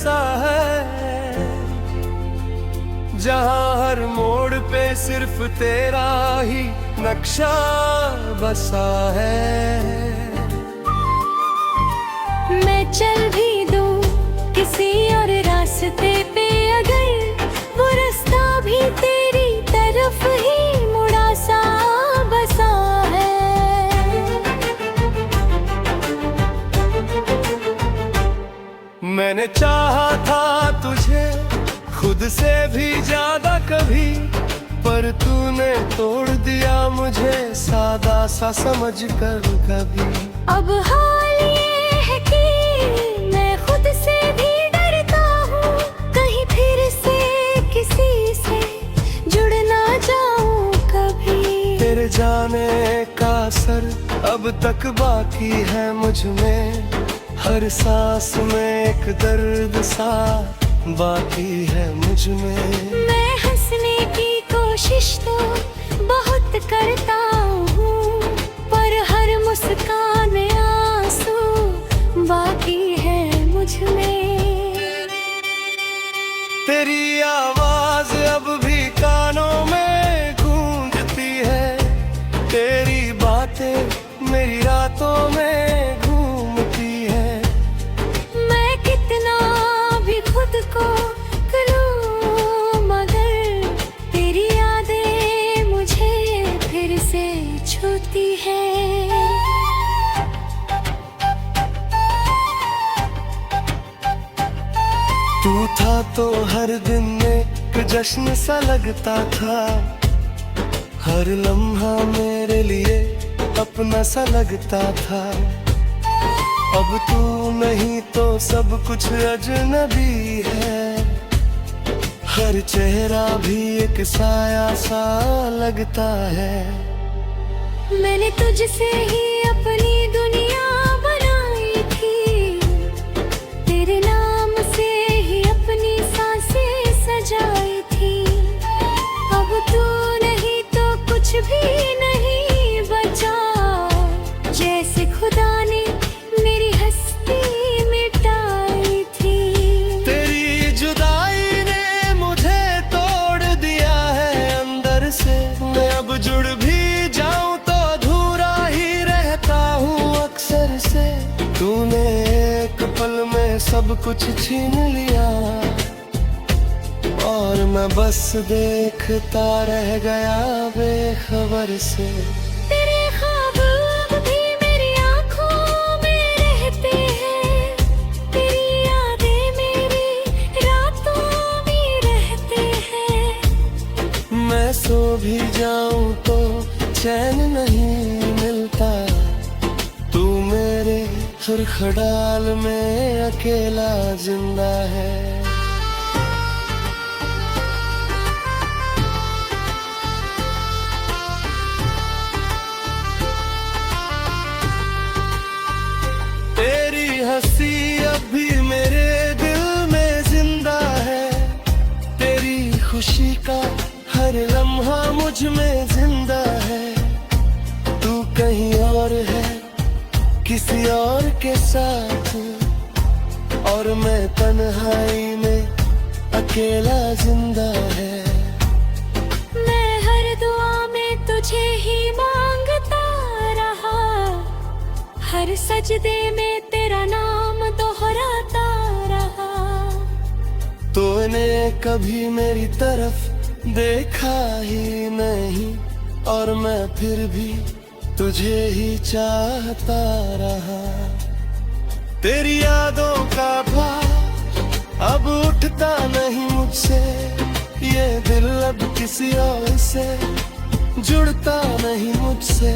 ऐसा है जहां हर मोड़ पे सिर्फ तेरा ही नक्शा बसा है। मैं चल भी दूं किसी और रास्ते पे, अगर वो रास्ता भी तेरी तरफ ही मुड़ा सा बसा है। मैंने चाहा था तुझे खुद से भी ज्यादा कभी, पर तूने तोड़ दिया मुझे सादा सा समझ कर कभी। अब हाल ये है कि मैं खुद से भी डरता हूँ, कहीं फिर से किसी से जुड़ ना जाऊँ कभी। तेरे जाने का असर अब तक बाकी है मुझ में, हर सांस में एक दर्द सा बाकी है मुझ में। मैं हंसने की कोशिश तो बहुत करता हूँ, पर हर मुस्कान में आंसू बाकी है मुझ में। तेरी आवाज अब भी कानों में गूंजती है, तेरी बातें मेरी रातों में घूमती है। मैं कितना भी खुद को करूं, मगर तेरी यादें मुझे फिर से छूती है। तू था तो हर दिन एक जश्न सा लगता था, हर लम्हा मेरे लिए अपना सा लगता था। अब तू नहीं तो सब कुछ अजनबी है, हर चेहरा भी एक साया सा लगता है। मैंने तुझसे ही अपनी दुनिया बनाई थी, तेरे नाम से ही अपनी सांसें सजाई थी। अब तू नहीं तो कुछ भी नहीं बचा, जैसे खुदा ने मेरी हस्ती मिटाई थी। तेरी जुदाई ने मुझे तोड़ दिया है अंदर से, मैं अब जुड़ भी जाऊं तो अधूरा ही रहता हूँ अक्सर से। तूने एक पल में सब कुछ छीन लिया, और मैं बस देखता रह गया बेखबर से। तेरे ख्वाब अब भी मेरी आँखों में रहते हैं, तेरी यादें मेरी रातों में रहते हैं। मैं सो भी जाऊं तो चैन नहीं मिलता, तू मेरे हर ख्याल में अकेला जिंदा है। तेरी हंसी अब भी मेरे दिल में जिंदा है, तेरी खुशी का हर लम्हा मुझ में जिंदा है। तू कहीं और है किसी और के साथ, और मैं तन्हाई में अकेला जिंदा है। मैं हर दुआ में तुझे ही मांगता रहा, हर सजदे में तेरा नाम दोहराता रहा। तूने कभी मेरी तरफ देखा ही नहीं, और मैं फिर भी तुझे ही चाहता रहा। तेरी यादों का भार अब उठता नहीं मुझसे, ये दिल अब किसी और से जुड़ता नहीं मुझसे।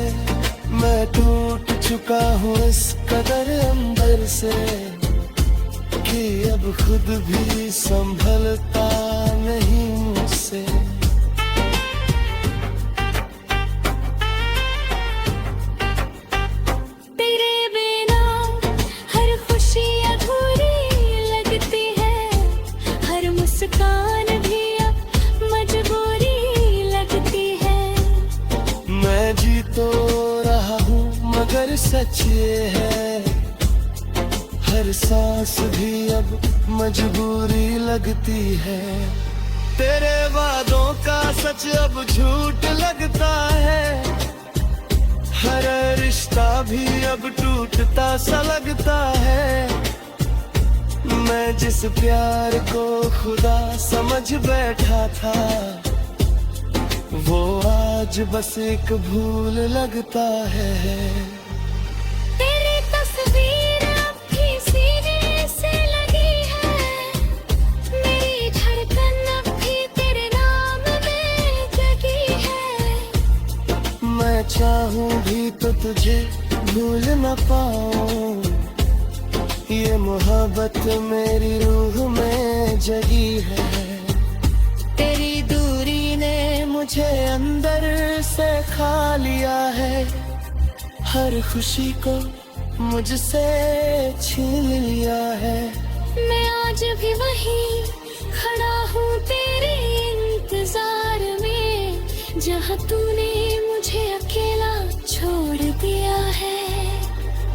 मैं टूट चुका हूँ इस कदर अंदर से, कि अब खुद भी संभलता नहीं मुझसे। तेरे बिना हर खुशी अधूरी लगती है, हर मुस्कान भी अब मजबूरी लगती है। मैं जी तो रहा हूँ मगर सच ये है, हर सांस भी अब मजबूरी लगती है। तेरे वादों का सच अब झूठ लगता है। हर रिश्ता भी अब टूटता सा लगता है। मैं जिस प्यार को खुदा समझ बैठा था, वो आज बस एक भूल लगता है। तेरी तस्वीर अब भी सीने से लगी है, मेरी धड़कन अब भी तेरे नाम में जगी है। मैं चाहूं भी तो तुझे भूल न पाऊं, ये मोहब्बत मेरी रूह में जगी है। तेरी दूरी ने मुझे अंदर से खा लिया है। हर खुशी को मुझसे छीन लिया है। मैं आज भी वहीं खड़ा हूँ तेरे इंतजार में, जहाँ तूने मुझे अकेला छोड़ दिया है।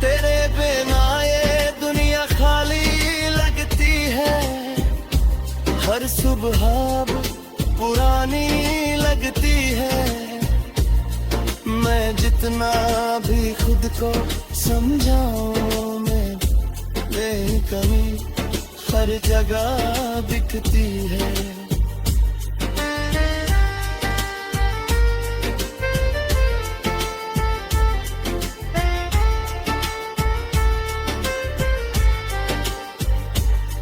तेरे बिना ये दुनिया खाली लगती है। हर सुबह पुरानी लगती है। मैं जितना भी खुद को समझाऊं, मैं बेकमी हर जगह दिखती है।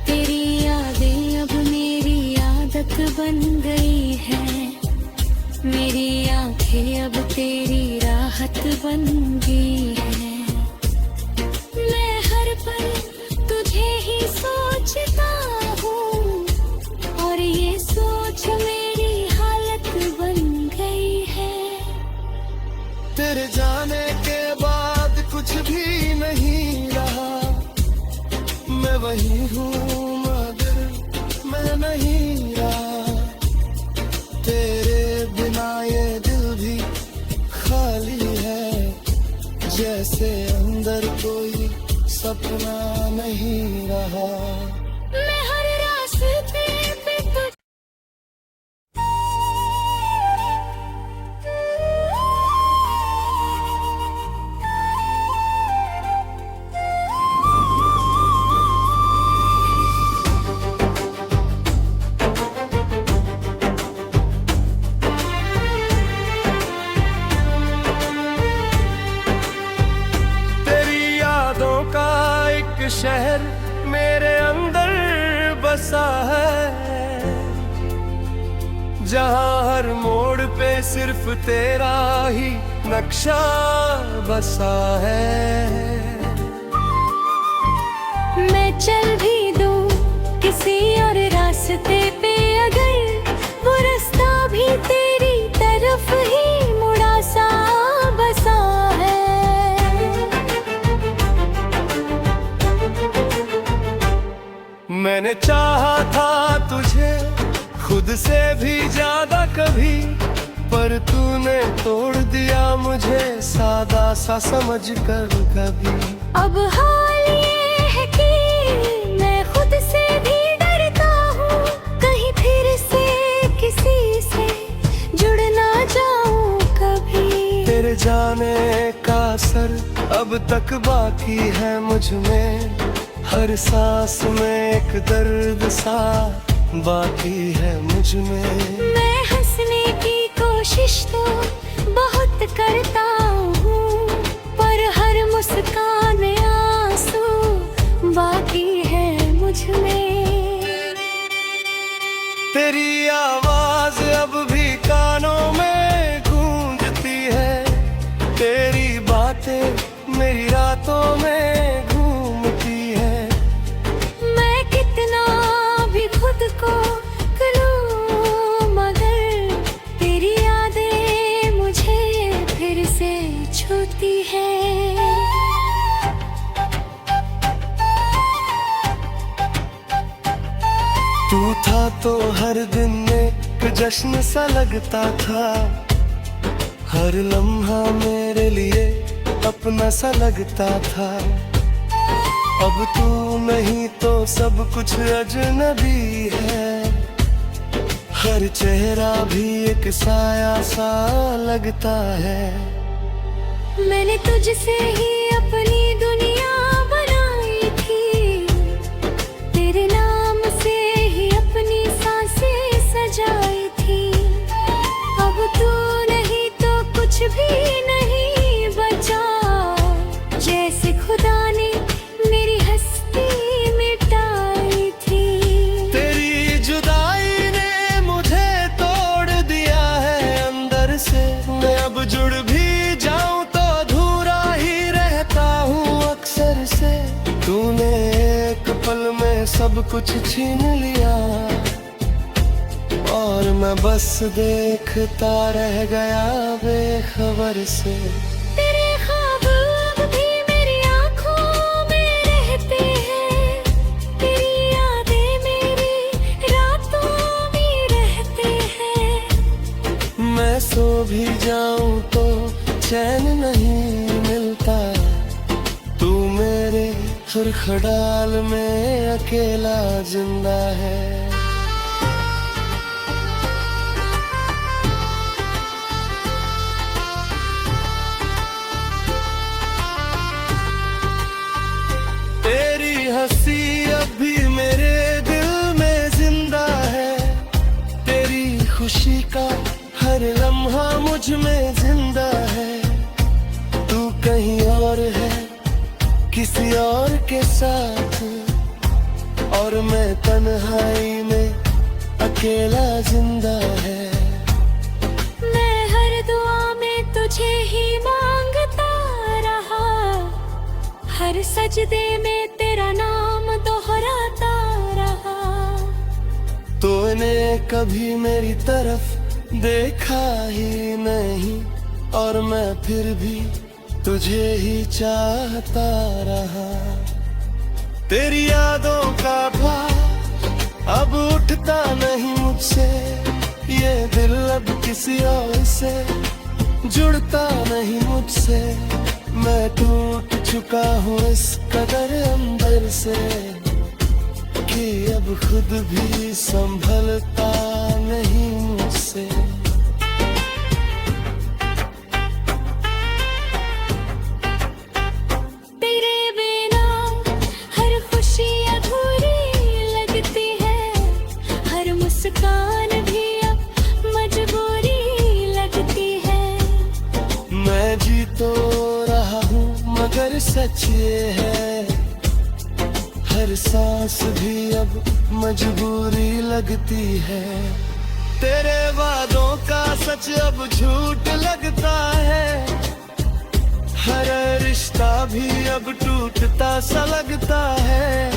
तेरी यादें अब मेरी आदत बन गई है। मेरी आंखें अब तेरी राहत बन गई है। मैं हर पल तुझे ही सोचता हूँ, और ये सोच मेरी हालत बन गई है। तेरे जाने के बाद कुछ भी नहीं रहा। मैं वही हूँ मगर मैं नहीं रहा। तेरे बिना ये दिल भी खाली है, जैसे अंदर कोई सपना नहीं रहा। मैं हर रास्ते पे शहर मेरे अंदर बसा है, जहाँ हर मोड़ पे सिर्फ तेरा ही नक्शा बसा है। मैं चल भी दूं किसी और रास्ते पे, अगर वो रास्ता भी तेरी तरफ ही मुड़ा सा बसा है। मैंने चाहा था तुझे खुद से भी ज्यादा कभी, पर तूने तोड़ दिया मुझे सादा सा समझ कर कभी। अब हाल ये है कि मैं खुद से भी डरता हूँ, कहीं फिर से किसी से जुड़ ना जाऊँ कभी। तेरे जाने का असर अब तक बाकी है मुझ में, हर सांस में एक दर्द सा बाकी है मुझ में। मैं हंसने की कोशिश तो बहुत करता हूँ, पर हर मुस्कान आंसू बाकी है मुझ में। तेरी आवाज अब भी कानों में गूंजती है, तेरी बातें मेरी रातों में घूमती है। मैं कितना भी खुद को करूं, मगर तेरी यादें मुझे फिर से छूती है। तू था तो हर दिन एक जश्न सा लगता था, हर लम्हा मेरे लिए अपना सा लगता था। अब तू नहीं तो सब कुछ अजनबी है, हर चेहरा भी एक साया सा लगता है। मैंने तुझसे ही अपनी दुनिया बनाई थी, तेरे नाम से ही अपनी सांसें सजाई थी। अब तू नहीं तो कुछ भी नहीं बचा, जैसे खुदा ने मेरी हस्ती मिटाई थी। तेरी जुदाई ने मुझे तोड़ दिया है अंदर से, मैं अब जुड़ भी जाऊं तो अधूरा ही रहता हूँ अक्सर से। तूने एक पल में सब कुछ छीन लिया और मैं बस देखता रह गया बेखबर से। तेरे ख्वाब अब भी मेरी आँखों में रहते हैं, तेरी यादें मेरी रातों में रहते हैं। मैं सो भी जाऊं तो चैन नहीं मिलता, तू मेरे हर ख्याल में अकेला जिंदा है। तेरी हंसी अब भी मेरे दिल में जिंदा है, तेरी खुशी का हर लम्हा मुझ में जिंदा है। तू कहीं और है किसी और के साथ, और मैं तन्हाई में अकेला जिंदा है। मैं हर दुआ में तुझे ही मांगता रहा, हर सजदे में तेरा नाम दोहराता रहा। तूने कभी मेरी तरफ देखा ही नहीं, और मैं फिर भी तुझे ही चाहता रहा। तेरी यादों का भार अब उठता नहीं मुझसे, ये दिल अब किसी और से जुड़ता नहीं मुझसे। मैं टूट चुका हूँ इस कदर अंदर से कि अब खुद भी संभलता नहीं मुझसे। तेरे बिना हर खुशी अधूरी लगती है, हर मुस्कान भी अब मजबूरी लगती है। मैं जी तो रहा हूँ मगर सच ये है, हर सांस भी अब मजबूरी लगती है। तेरे वादों का सच अब झूठ लगता है, हर रिश्ता भी अब टूटता सा लगता है।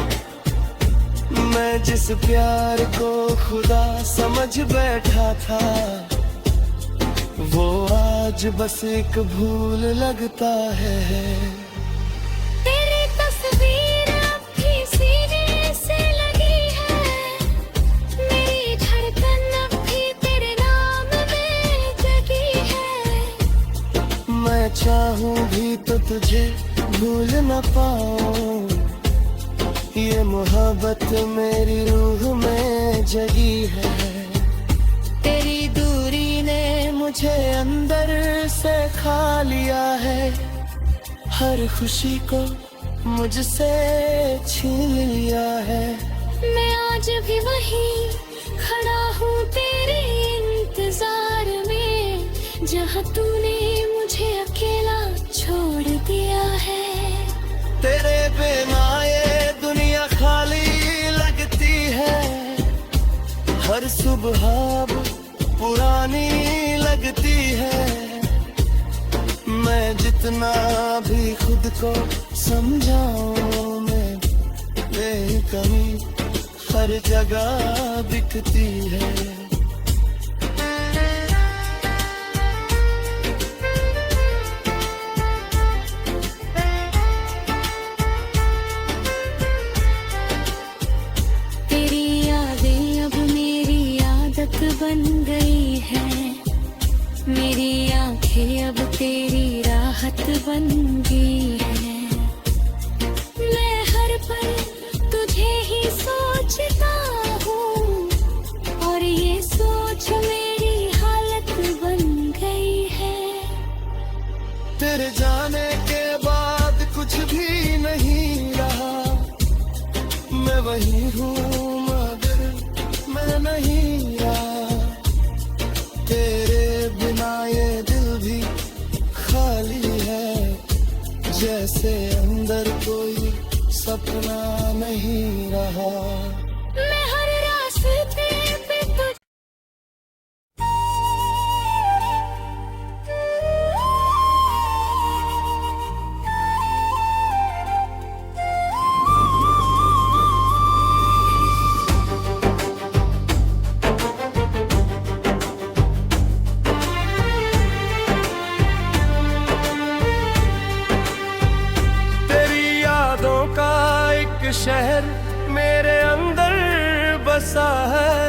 मैं जिस प्यार को खुदा समझ बैठा था, वो आज बस एक भूल लगता है। तेरी तस्वीर अब भी सीने से लगी है, मेरी धड़कन अब भी तेरे नाम में जगी है। मैं चाहूं भी तो तुझे भूल न पाऊं, ये मोहब्बत मेरी रूह में जगी है। तेरी दूरी ने मुझे अंदर से खा लिया है, हर खुशी को मुझसे छीन लिया है। मैं आज भी वहीं खड़ा हूँ तेरे इंतजार में, जहाँ तूने मुझे अकेला छोड़ दिया है। तेरे बिना ये दुनिया खाली लगती है, हर सुबह पुरानी लगती है। मैं जितना भी खुद को समझाऊं, मैं बेकमी हर जगह दिखती है। तेरी यादें अब मेरी आदत बन गई है, मेरी आंखें अब तेरी राहत बन गई है। मैं हर सोचता हूँ और ये सोच मेरी हालत बन गई है। तेरे जाने के बाद कुछ भी नहीं रहा, मैं वही हूँ मगर मैं नहीं रहा। तेरे बिना ये दिल भी खाली है, जैसे अंदर कोई सपना नहीं रहा। मैं हर रास्ते पे तुझ तेरी यादों का एक शहर मेरे अंदर बसा है,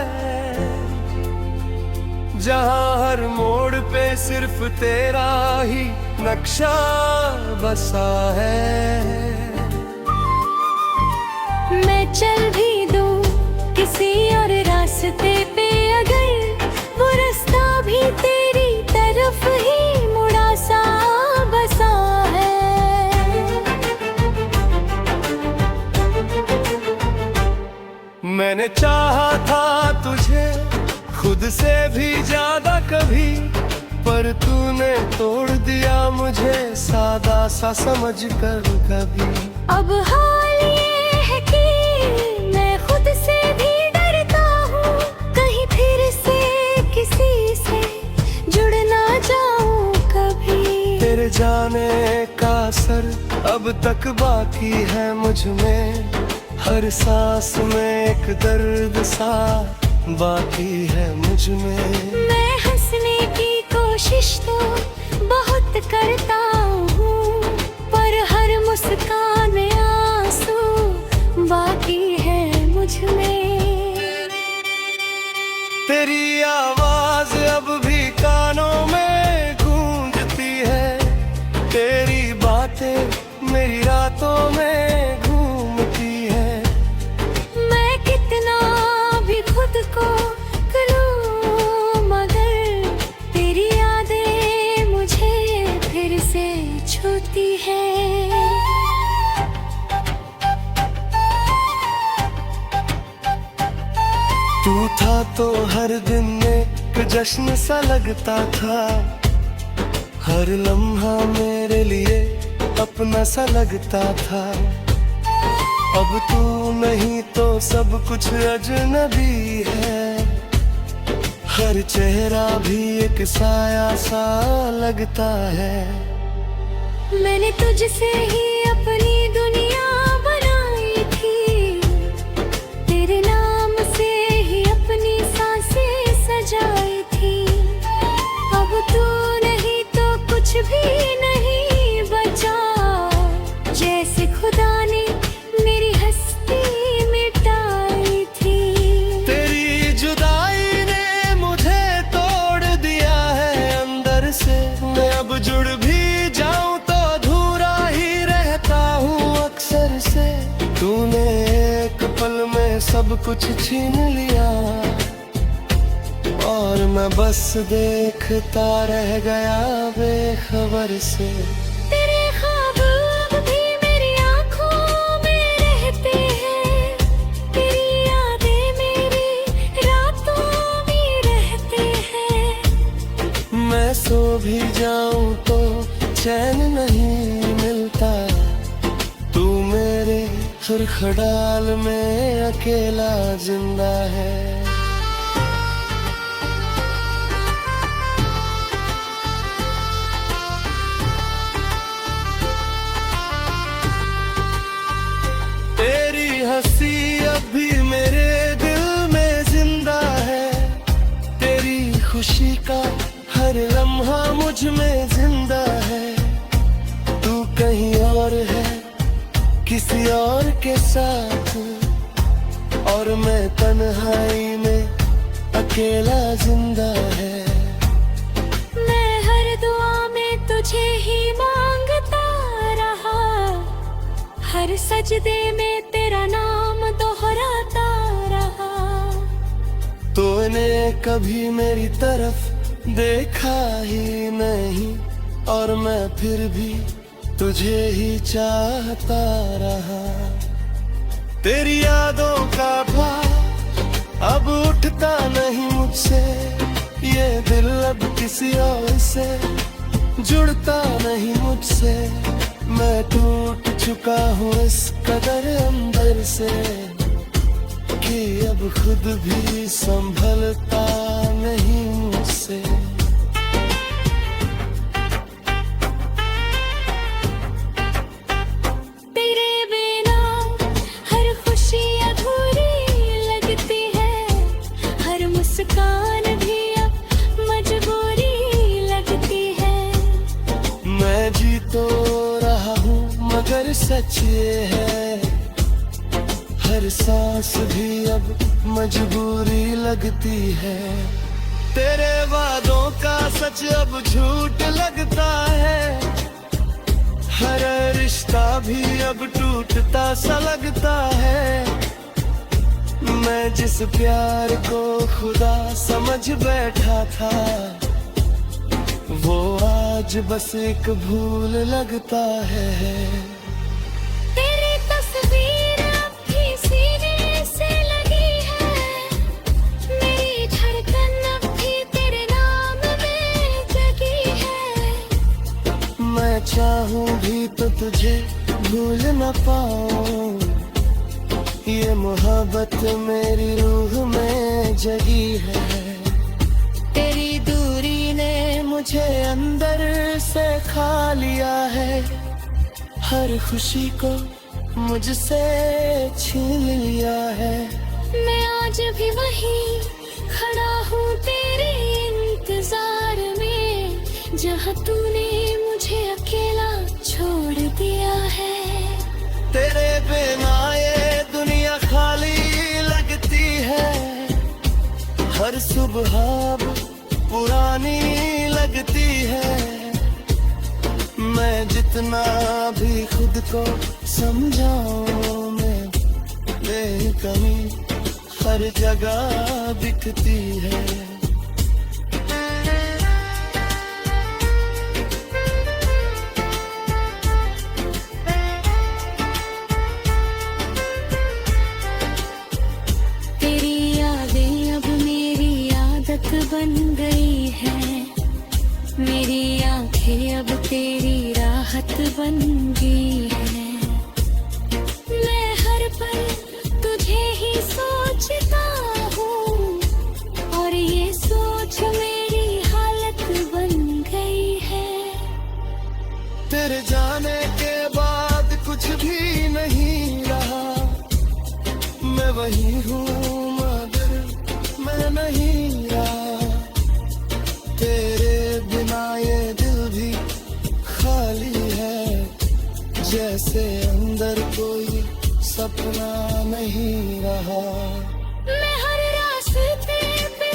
जहाँ हर मोड़ पे सिर्फ तेरा ही नक्शा बसा है। मैं चल भी दूं किसी और रास्ते पे, अगर वो रास्ता भी तेरी तरफ ही मुड़ा सा बसा है। मैंने चाहा था तुझे खुद से भी ज्यादा कभी, पर तूने तोड़ दिया मुझे सादा सा समझ कर कभी। अब हाल ये है कि मैं खुद से भी डरता हूँ, कहीं फिर से किसी से जुड़ ना जाऊँ कभी। तेरे जाने का असर अब तक बाकी है मुझ में, हर सांस में एक दर्द सा बाकी है मुझ में। मैं हंसने की कोशिश तो बहुत करता हूँ, पर हर मुस्कान आंसू बाकी है मुझ में। तेरी आवाज अब भी कानों में गूंजती है, तेरी बातें मेरी रातों में घूमती है। मैं कितना भी खुद को करूं मगर तेरी यादें मुझे फिर से छूती है। तू था तो हर दिन एक जश्न सा लगता था, हर लम्हा मेरे लिए अपना सा लगता था। अब तू नहीं तो सब कुछ अजनबी है, हर चेहरा भी एक साया सा लगता है। मैंने तुझसे ही अपनी दुनिया बनाई थी, तेरे नाम से ही अपनी सांसें सजाई थी। अब तू नहीं तो कुछ भी नहीं बचा, जैसे खुदा ने मेरी हस्ती मिटाई थी। तेरी जुदाई ने मुझे तोड़ दिया है अंदर से, मैं अब जुड़ भी जाऊं तो अधूरा ही रहता हूँ अक्सर से। तूने एक पल में सब कुछ छीन लिया और मैं बस देखता रह गया बेखबर से। तेरे ख्वाब अब भी मेरी आँखों में रहते हैं, तेरी यादें मेरी रातों में रहते हैं। मैं सो भी जाऊं तो चैन नहीं मिलता, तू मेरे हर ख्याल में अकेला जिंदा है। तेरी हंसी अब भी मेरे दिल में जिंदा है, तेरी खुशी का हर लम्हा मुझ में जिंदा है। तू कहीं और है किसी और के साथ, और मैं तन्हाई में अकेला जिंदा है। मैं हर दुआ में तुझे ही मांगता रहा, हर सजदे में तेरा नाम दोहराता मैंने कभी मेरी तरफ देखा ही नहीं, और मैं फिर भी तुझे ही चाहता रहा। तेरी यादों का भार अब उठता नहीं मुझसे, ये दिल अब किसी और से जुड़ता नहीं मुझसे। मैं टूट चुका हूँ इस कदर अंदर से कि अब खुद भी संभलता नहीं मुझसे। तेरे बिना हर खुशी अधूरी लगती है, हर मुस्कान भी अब मजबूरी लगती है। मैं जी तो रहा हूँ मगर सच ये है, हर सांस भी अब मजबूरी लगती है। तेरे वादों का सच अब झूठ लगता है, हर रिश्ता भी अब टूटता सा लगता है। मैं जिस प्यार को खुदा समझ बैठा था, वो आज बस एक भूल लगता है। तेरी तस्वीर अब भी सीने से लगी है, मेरी धड़कन अब भी तेरे नाम में जगी है। मैं चाहूं भी तो तुझे भूल न पाऊं, ये मोहब्बत मेरी रूह में जगी है। तेरी दूरी ने मुझे अंदर से खा लिया है, हर खुशी को मुझसे छीन लिया है। मैं आज भी वहीं खड़ा हूँ तेरे इंतजार में, जहाँ तूने मुझे अकेला छोड़ दिया है। तेरे बिना ये दुनिया खाली लगती है, हर सुबह पुरानी लगती है। मैं जितना भी खुद को समझाऊं, मैं बेकमी हर जगह दिखती है। तेरी यादें अब मेरी आदत बन गई है, मेरी आंखें अब तेरी राहत बन गई है। मैं हर पल तुझे ही सोचता हूँ, और ये सोच मेरी हालत बन गई है। तेरे जाने के बाद कुछ भी नहीं रहा, मैं वही हूँ मगर मैं नहीं रहा। तेरे बिना ये दिल भी खाली है, जैसे अंदर कोई सपना नहीं रहा। मैं हर रास्ते पे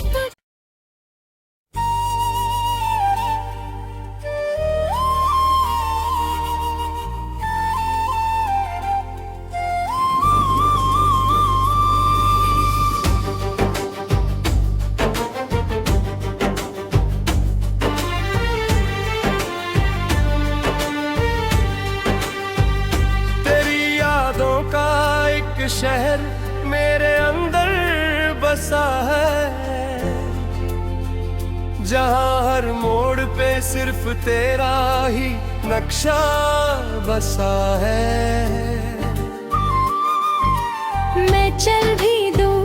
तेरी यादों का एक शहर मेरे अंदर बसा है, जहाँ हर मोड़ पे सिर्फ तेरा ही नक्शा बसा है। मैं चल भी दूं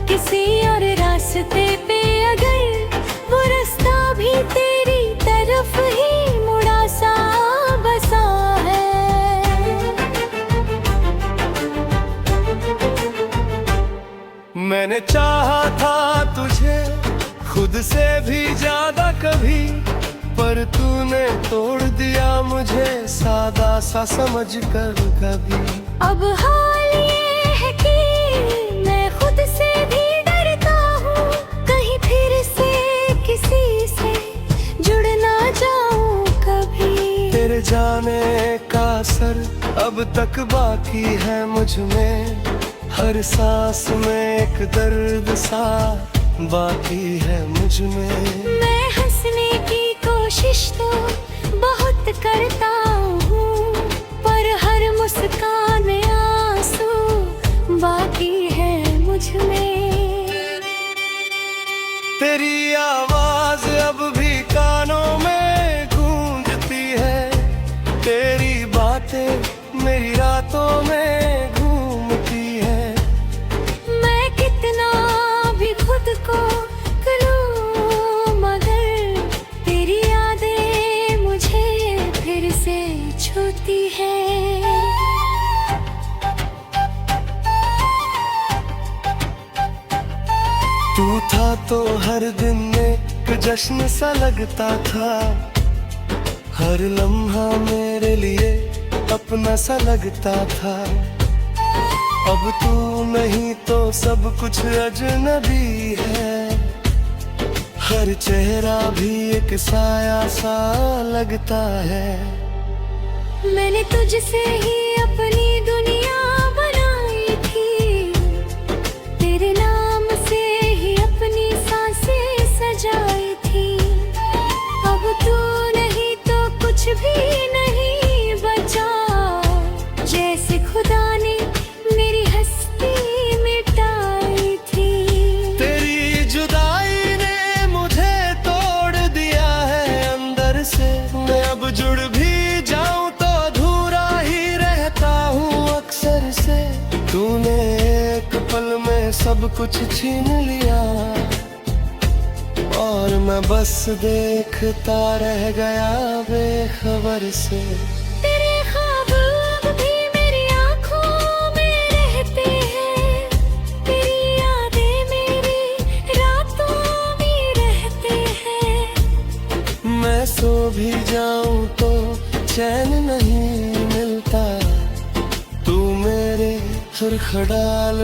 किसी और रास्ते पे, अगर वो रास्ता भी तेरी तरफ ही मुड़ा सा बसा है। मैंने चाहा था तुझे खुद से भी ज्यादा कभी, पर तूने तोड़ दिया मुझे सादा सा समझ कर कभी। अब हाल ये है कि मैं खुद से भी डरता हूँ, कहीं फिर से किसी से जुड़ ना जाऊँ कभी। तेरे जाने का असर अब तक बाकी है मुझ में, हर सांस में एक दर्द सा बाकी है मुझ में। मैं हंसने की कोशिश तो बहुत करता हूँ, पर हर मुस्कान आंसू बाकी है मुझ में। तेरी आवाज अब भी कानों में गूंजती है, तेरी बातें मेरी रातों में घूमती है। मैं कितना भी खुद को करूं, मगर तेरी यादें मुझे फिर से छूती है। तू था तो हर दिन एक जश्न सा लगता था, हर लम्हा मेरे लिए अपना सा लगता था। अब तू नहीं तो सब कुछ अजनबी है, हर चेहरा भी एक साया सा लगता है। मैंने तुझसे ही अपनी दुनिया बनाई थी, तेरे नाम से ही अपनी सांसें सजाई थी। अब तू नहीं तो कुछ भी नहीं बचा, जैसे खुदा ने मेरी हस्ती मिटाई थी। तेरी जुदाई ने मुझे तोड़ दिया है अंदर से, मैं अब जुड़ भी जाऊं तो अधूरा ही रहता हूँ अक्सर से। तूने एक पल में सब कुछ छीन लिया, और मैं बस देखता रह गया बेखबर से। तेरे ख्वाब अब भी मेरी आँखों में रहते हैं, तेरी यादें मेरी रातों में रहते हैं। मैं सो भी जाऊं तो चैन नहीं मिलता, तू मेरे सुर्ख डाल